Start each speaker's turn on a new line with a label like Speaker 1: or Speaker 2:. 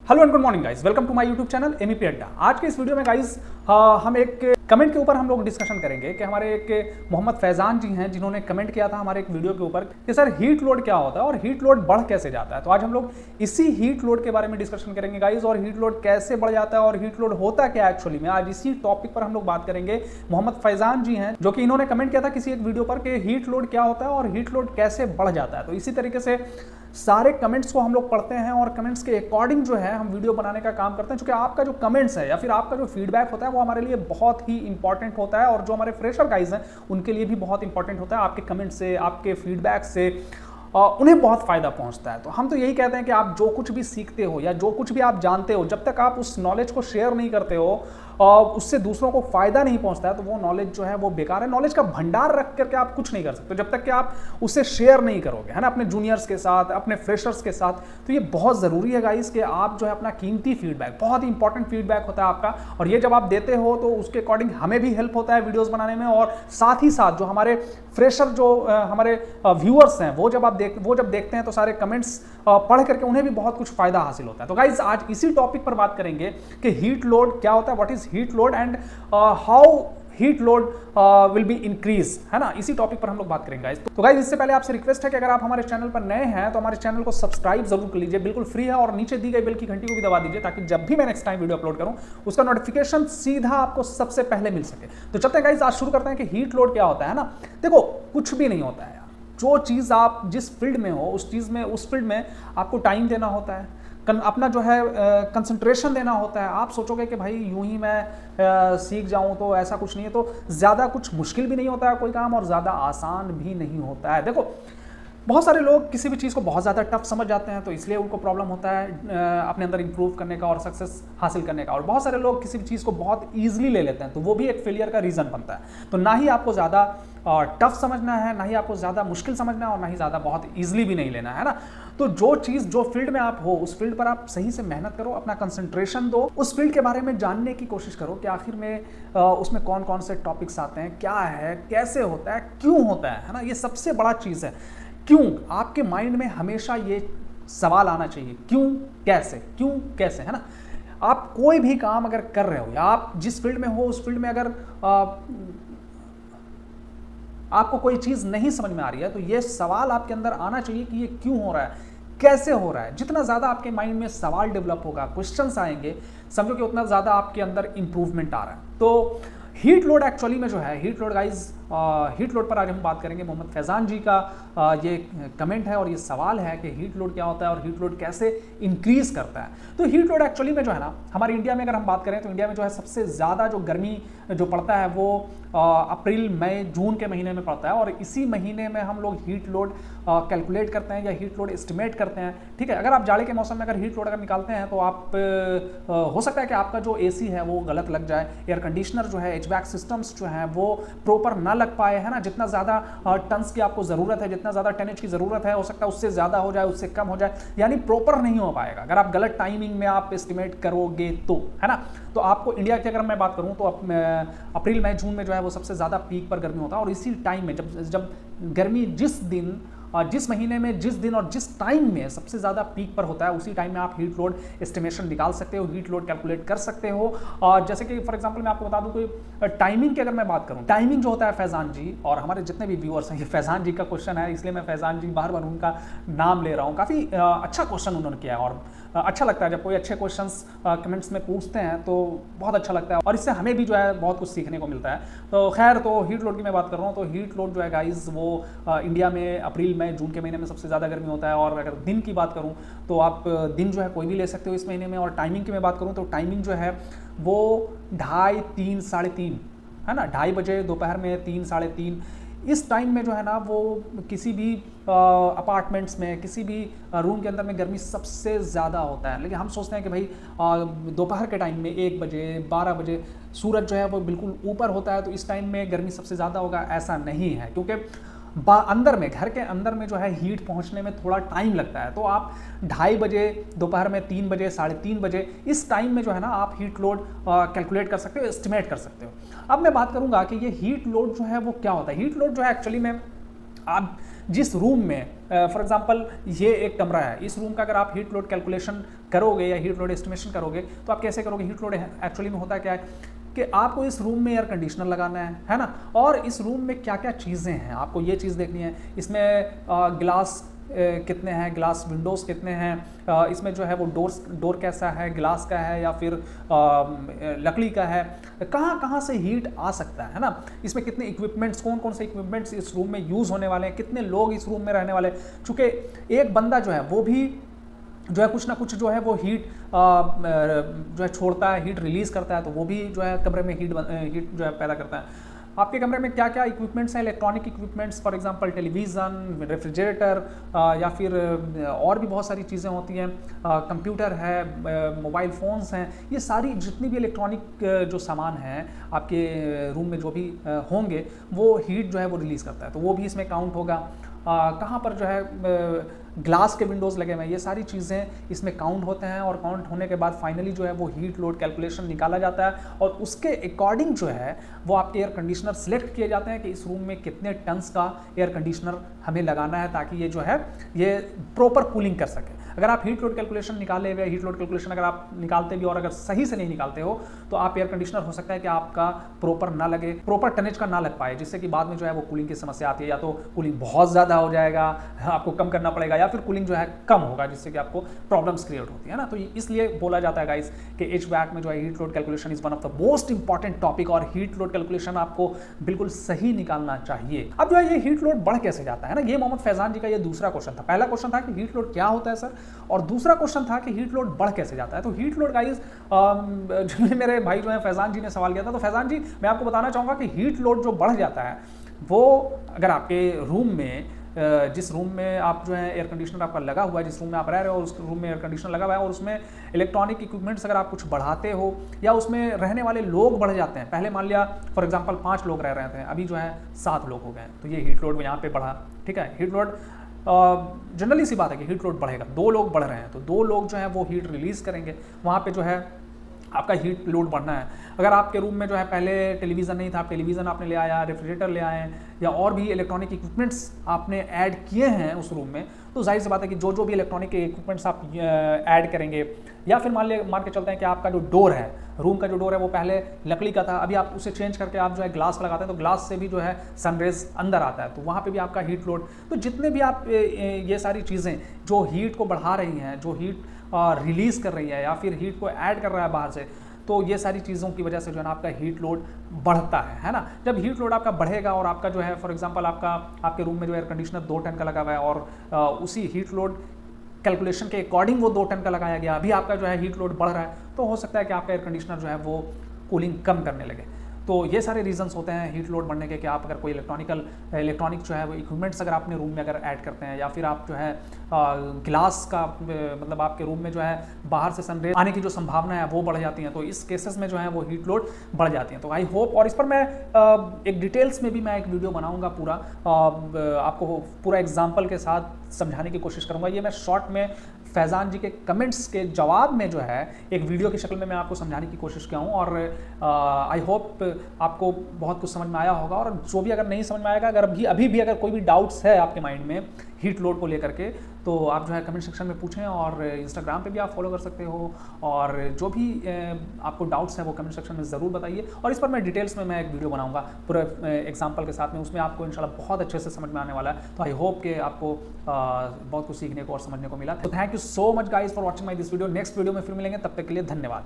Speaker 1: Hello and good morning guys, welcome to my YouTube channel MEP Adda. आज के इस video में गाइस हम एक कमेंट के ऊपर हम लोग डिस्कशन करेंगे कि हमारे एक मोहम्मद फैजान जी हैं जिन्होंने कमेंट किया था हमारे एक वीडियो के ऊपर कि सर हीट लोड क्या होता है और हीट लोड बढ़ कैसे जाता है। तो आज हम लोग इसी हीट लोड के बारे में डिस्कशन करेंगे गाइस, और हीट लोड कैसे बढ़ जाता है और हीट लोड होता क्या है एक्चुअली में। आज इसी टॉपिक पर हम लोग बात करेंगे। मोहम्मद फैजान जी हैं जो कि इन्होंने कमेंट किया था किसी एक वीडियो पर कि हीट लोड क्या होता है और हीट लोड कैसे बढ़ जाता है। तो इसी तरीके से सारे कमेंट्स को हम लोग पढ़ते हैं और कमेंट्स के अकॉर्डिंग जो है हम वीडियो बनाने का काम करते हैं, क्योंकि आपका जो कमेंट्स है या फिर आपका जो फीडबैक होता है वो हमारे लिए बहुत ही इंपॉर्टेंट होता है, और जो हमारे फ्रेशर गाइज हैं उनके लिए भी बहुत इंपॉर्टेंट होता है। आपके कमेंट से, आपके फीडबैक से उन्हें बहुत फायदा पहुंचता है। तो हम तो यही कहते हैं कि आप जो कुछ भी सीखते हो या जो कुछ भी आप जानते हो, जब तक आप उस नॉलेज को शेयर नहीं करते हो और उससे दूसरों को फायदा नहीं पहुंचता है तो वो नॉलेज जो है वो बेकार है। नॉलेज का भंडार रख करके आप कुछ नहीं कर सकते जब तक कि आप उसे शेयर नहीं करोगे, है ना, अपने जूनियर्स के साथ, अपने फ्रेशर्स के साथ। तो ये बहुत ज़रूरी है गाइस कि आप जो है अपना कीमती फीडबैक, बहुत ही इंपॉर्टेंट फीडबैक होता है आपका, और ये जब आप देते हो तो उसके अकॉर्डिंग हमें भी हेल्प होता है वीडियोज़ बनाने में, और साथ ही साथ जो हमारे फ्रेशर जो हमारे व्यूअर्स हैं वो जब देखते हैं तो सारे कमेंट्स पढ़ करके उन्हें भी बहुत कुछ फायदा हासिल होता है। तो गाइज आज इसी टॉपिक पर बात करेंगे कि हीट लोड क्या होता है, what is heat load and how heat load will be increase, है ना। इसी टॉपिक पर हम लोग बात करेंगे गाइज। तो गाइज इससे पहले आपसे रिक्वेस्ट है कि अगर आप हमारे चैनल पर नए हैं तो हमारे चैनल को सब्सक्राइब जरूर कर लीजिए, बिल्कुल फ्री है, और नीचे दी गई बेल की घंटी को भी दबा दीजिए ताकि जब भी मैं नेक्स्ट टाइम वीडियो अपलोड करूं उसका नोटिफिकेशन सीधा आपको सबसे पहले मिल सके। तो चलते हैं गाइज, आज शुरू करते हैं कि हीट लोड क्या होता है ना। देखो, कुछ भी नहीं होता है। जो चीज़ आप जिस फील्ड में हो उस फील्ड में आपको टाइम देना होता है, अपना जो है कंसंट्रेशन देना होता है। आप सोचोगे कि भाई यूं ही मैं सीख जाऊं तो ऐसा कुछ नहीं है। तो ज़्यादा कुछ मुश्किल भी नहीं होता है कोई काम, और ज़्यादा आसान भी नहीं होता है। देखो, बहुत सारे लोग किसी भी चीज़ को बहुत ज़्यादा टफ समझ जाते हैं तो इसलिए उनको प्रॉब्लम होता है अपने अंदर इंप्रूव करने का और सक्सेस हासिल करने का, और बहुत सारे लोग किसी भी चीज़ को बहुत ईजिली ले लेते हैं तो वो भी एक फेलियर का रीज़न बनता है। तो ना ही आपको ज़्यादा टफ समझना है, ना ही आपको ज़्यादा मुश्किल समझना है, और ना ही ज़्यादा बहुत ईजिली भी नहीं लेना है ना। तो जो चीज़, जो फील्ड में आप हो उस फील्ड पर आप सही से मेहनत करो, अपना कंसंट्रेशन दो, उस फील्ड के बारे में जानने की कोशिश करो कि आखिर में उसमें कौन कौन से टॉपिक्स आते हैं, क्या है, कैसे होता है, क्यों होता है ना। ये सबसे बड़ा चीज़ है। क्यों, आपके माइंड में हमेशा ये सवाल आना चाहिए, क्यों कैसे, है ना। आप कोई भी काम अगर कर रहे हो या आप जिस फील्ड में हो उस फील्ड में अगर आपको कोई चीज़ नहीं समझ में आ रही है तो ये सवाल आपके अंदर आना चाहिए कि ये क्यों हो रहा है, कैसे हो रहा है। जितना ज़्यादा आपके माइंड में सवाल डेवलप होगा, क्वेश्चंस आएंगे, समझो कि उतना ज़्यादा आपके अंदर इंप्रूवमेंट आ रहा है। तो हीट लोड एक्चुअली में जो है, heat load guys, heat load पर आज हम बात करेंगे। मोहम्मद फैजान जी का ये कमेंट है और ये सवाल है कि हीट लोड क्या होता है और हीट लोड कैसे इंक्रीज करता है। तो हीट लोड एक्चुअली में जो है ना, हमारे इंडिया में अगर हम बात करें तो इंडिया में जो है सबसे ज़्यादा जो गर्मी जो पड़ता है वो अप्रैल, मई, जून के महीने में पड़ता है, और इसी महीने में हम लोग हीट लोड कैलकुलेट करते हैं या हीट लोड एस्टिमेट करते हैं। ठीक है, अगर आप जाड़े के मौसम में अगर हीट लोड अगर निकालते हैं तो आप हो सकता है कि आपका जो एसी है वो गलत लग जाए, एयर कंडीशनर जो है, एचवैक सिस्टम्स जो हैं वो प्रॉपर ना लग पाए, है ना। जितना ज़्यादा टन्स की आपको ज़रूरत है, जितना ज़्यादा टनेज की ज़रूरत है, हो सकता है उससे ज़्यादा हो जाए, उससे कम हो जाए, यानी प्रॉपर नहीं हो पाएगा अगर आप गलत टाइमिंग में आप एस्टिमेट करोगे तो, है ना। तो आपको इंडिया की अगर मैं बात करूँ तो अप्रैल, मई, जून में जो है वो सबसे ज़्यादा पीक पर गर्मी होता है, और इसी टाइम में जब गर्मी जिस महीने में, जिस दिन और जिस टाइम में सबसे ज़्यादा पीक पर होता है उसी टाइम में आप हीट लोड एस्टिमेशन निकाल सकते हो, हीट लोड कैलकुलेट कर सकते हो। और जैसे कि फॉर एग्जांपल मैं आपको बता दूं कोई टाइमिंग की अगर मैं बात करूं, टाइमिंग जो होता है फैजान जी, और हमारे जितने भी व्यूअर्स हैं, ये फैजान जी का क्वेश्चन है इसलिए मैं फैजान जी बार बार उनका नाम ले रहा हूँ। काफ़ी अच्छा क्वेश्चन उन्होंने किया है, और अच्छा लगता है जब कोई अच्छे क्वेश्चंस कमेंट्स में पूछते हैं तो बहुत अच्छा लगता है, और इससे हमें भी जो है बहुत कुछ सीखने को मिलता है। तो खैर, तो हीट लोड की मैं बात कर रहा हूँ तो हीट लोड जो है गाइज वो इंडिया में अप्रैल, मई, जून के महीने में सबसे ज़्यादा गर्मी होता है। और अगर दिन की बात करूँ तो आप दिन जो है कोई भी ले सकते हो इस महीने में, और टाइमिंग की मैं बात करूँ तो टाइमिंग जो है वो 2:30, 3, 3:30, है ना। 2:30 बजे दोपहर में, 3, 3:30 इस टाइम में जो है ना वो किसी भी अपार्टमेंट्स में, किसी भी रूम के अंदर में गर्मी सबसे ज़्यादा होता है। लेकिन हम सोचते हैं कि भाई दोपहर के टाइम में 1 बजे, 12 बजे सूरज जो है वो बिल्कुल ऊपर होता है तो इस टाइम में गर्मी सबसे ज़्यादा होगा, ऐसा नहीं है, क्योंकि अंदर में, घर के अंदर में जो है हीट पहुंचने में थोड़ा टाइम लगता है। तो आप 2:30 बजे, दोपहर में 3 बजे, 3:30 बजे इस टाइम में जो है ना आप हीट लोड कैलकुलेट कर सकते हो, एस्टिमेट कर सकते हो। अब मैं बात करूंगा कि ये हीट लोड जो है वो क्या होता है। हीट लोड जो है एक्चुअली में आप जिस रूम में फॉर एग्जांपल ये एक कमरा है, इस रूम का अगर आप हीट लोड कैलकुलेशन करोगे या हीट लोड एस्टिमेशन करोगे तो आप कैसे करोगे? हीट लोड एक्चुअली में होता क्या है कि आपको इस रूम में एयर कंडीशनर लगाना है ना, और इस रूम में क्या क्या चीज़ें हैं आपको ये चीज़ देखनी है। इसमें ग्लास कितने हैं, ग्लास विंडोज़ कितने हैं, इसमें जो है वो डोर कैसा है, ग्लास का है या फिर लकड़ी का है, कहाँ कहाँ से हीट आ सकता है ना, इसमें कितने इक्विपमेंट्स, कौन कौन से इक्विपमेंट्स इस रूम में यूज़ होने वाले हैं, कितने लोग इस रूम में रहने वाले हैं। चूँकि एक बंदा जो है वो भी जो है कुछ ना कुछ जो है वो हीट जो है छोड़ता है, हीट रिलीज़ करता है, तो वो भी जो है कमरे में हीट जो है पैदा करता है। आपके कमरे में क्या क्या इक्विपमेंट्स हैं, electronic equipments, for example television, refrigerator या फिर और भी बहुत सारी चीज़ें होती हैं, कंप्यूटर है, मोबाइल फ़ोन्स हैं, ये सारी जितनी भी इलेक्ट्रॉनिक जो सामान हैं आपके रूम में जो भी होंगे वो हीट जो है वो रिलीज़ करता है, तो वो भी इसमें काउंट होगा। कहाँ पर जो है ग्लास के विंडोज़ लगे हुए हैं, ये सारी चीज़ें इसमें काउंट होते हैं, और काउंट होने के बाद फाइनली जो है वो हीट लोड कैलकुलेशन निकाला जाता है, और उसके अकॉर्डिंग जो है वो आपके एयर कंडीशनर सिलेक्ट किए जाते हैं कि इस रूम में कितने टन्स का एयर कंडीशनर हमें लगाना है ताकि ये जो है ये प्रॉपर कूलिंग कर सके। अगर आप हीट लोड कैलकुलेशन निकाले हुए, हीट लोड कैलकुलेशन अगर आप निकालते भी और अगर सही से नहीं निकालते हो तो आप एयर कंडीशनर हो सकता है कि आपका प्रॉपर ना लगे, प्रॉपर टनेज का ना लग पाए, जिससे कि बाद में जो है वो कूलिंग की समस्या आती है, या तो कूलिंग बहुत ज़्यादा हो जाएगा, आपको कम करना पड़ेगा, या फिर कूलिंग जो है कम होगा, जिससे कि आपको प्रॉब्लम्स क्रिएट होती है ना। तो इसलिए बोला जाता है गाइस कि एचवैक में जो है heat load calculation is one of the most important topic, और हीट लोड कैलकुलेशन आपको बिल्कुल सही निकालना चाहिए। अब जो है ये हीट लोड बढ़ कैसे जाता है ना, ये मोहम्मद फैजान जी का ये दूसरा क्वेश्चन था। पहला क्वेश्चन था कि हीट लोड क्या होता है सर, और दूसरा क्वेश्चन था कि हीट लोड बढ़ कैसे जाता है। तो हीट लोड गाइस मेरे भाई जो है फैजान जी ने सवाल किया था, तो फैजान जी मैं आपको बताना चाहूँगा कि हीट लोड जो बढ़ जाता है वो अगर आपके रूम में जिस रूम में आप जो है एयर कंडीशनर आपका लगा हुआ है, जिस रूम में आप रह रहे हो उस रूम में एयर कंडीशनर लगा हुआ है, और उसमें इलेक्ट्रॉनिक इक्विपमेंट्स अगर आप कुछ बढ़ाते हो या उसमें रहने वाले लोग बढ़ जाते हैं, पहले मान लिया फॉर एग्जांपल 5 लोग रह रहे थे, अभी जो है 7 लोग हो गए हैं, तो ये हीट लोड यहाँ पे बढ़ा। ठीक है, हीट लोड जनरली सी बात है कि हीट लोड बढ़ेगा, 2 लोग बढ़ रहे हैं तो 2 लोग जो है वो हीट रिलीज़ करेंगे, वहाँ पर जो है आपका हीट लोड बढ़ना है। अगर आपके रूम में जो है पहले टेलीविज़न नहीं था, आप टेलीविज़न आपने ले आया, रेफ्रिजरेटर ले आए, या और भी इलेक्ट्रॉनिक इक्विपमेंट्स आपने ऐड किए हैं उस रूम में, तो जाहिर सी बात है कि जो भी इलेक्ट्रॉनिक इक्विपमेंट्स आप ऐड करेंगे, या फिर मान के चलते हैं कि आपका जो डोर है, रूम का जो डोर है वो पहले लकड़ी का था, अभी आप उसे चेंज करके आप जो है ग्लास लगाते हैं, तो ग्लास से भी जो है सनरेज अंदर आता है, तो वहाँ पे भी आपका हीट लोड, तो जितने भी आप ये सारी चीज़ें जो हीट को बढ़ा रही हैं, जो हीट रिलीज़ कर रही है या फिर हीट को ऐड कर रहा है बाहर से, तो ये सारी चीज़ों की वजह से जो है ना आपका हीट लोड बढ़ता है ना। जब हीट लोड आपका बढ़ेगा और आपका जो है फॉर एग्जांपल आपके रूम में जो एयर कंडीशनर 2 टन का लगा हुआ है, और उसी हीट लोड कैलकुलेशन के अकॉर्डिंग वो 2 टन का लगाया गया, अभी आपका जो है हीट लोड बढ़ रहा है, तो हो सकता है कि आपका एयर कंडीशनर जो है वो कूलिंग कम करने लगे। तो ये सारे रीजंस होते हैं हीट लोड बढ़ने के, कि आप अगर कोई इलेक्ट्रॉनिक जो है वो इक्विपमेंट्स अगर अपने रूम में अगर ऐड करते हैं, या फिर आप जो है ग्लास का मतलब आपके रूम में जो है बाहर से सनरेज आने की जो संभावना है वो बढ़ जाती है, तो इस केसेस में जो है वो हीट लोड बढ़ जाती है। तो आई होप, और इस पर मैं एक डिटेल्स में भी मैं एक वीडियो बनाऊंगा पूरा, आपको पूरा एग्जाम्पल के साथ समझाने की कोशिश करूंगा। ये मैं शॉर्ट में फैज़ान जी के कमेंट्स के जवाब में जो है एक वीडियो की शक्ल में मैं आपको समझाने की कोशिश किया हूँ, और आई होप आपको बहुत कुछ समझ में आया होगा। और जो भी अगर नहीं समझ में आएगा, अगर अभी भी अगर कोई भी डाउट्स है आपके माइंड में हीट लोड को लेकर के, तो आप जो है कमेंट सेक्शन में पूछें, और इंस्टाग्राम पे भी आप फॉलो कर सकते हो, और जो भी आपको डाउट्स हैं वो कमेंट सेक्शन में ज़रूर बताइए, और इस पर मैं डिटेल्स में मैं एक वीडियो बनाऊंगा पूरा एग्जांपल के साथ में, उसमें आपको इंशाल्लाह बहुत अच्छे से समझ में आने वाला है। तो आई होप कि आपको बहुत कुछ सीखने को और समझने को मिला। तो thank you so much guys for watching my this video. Next video में फिर मिलेंगे, तब तक के लिए धन्यवाद।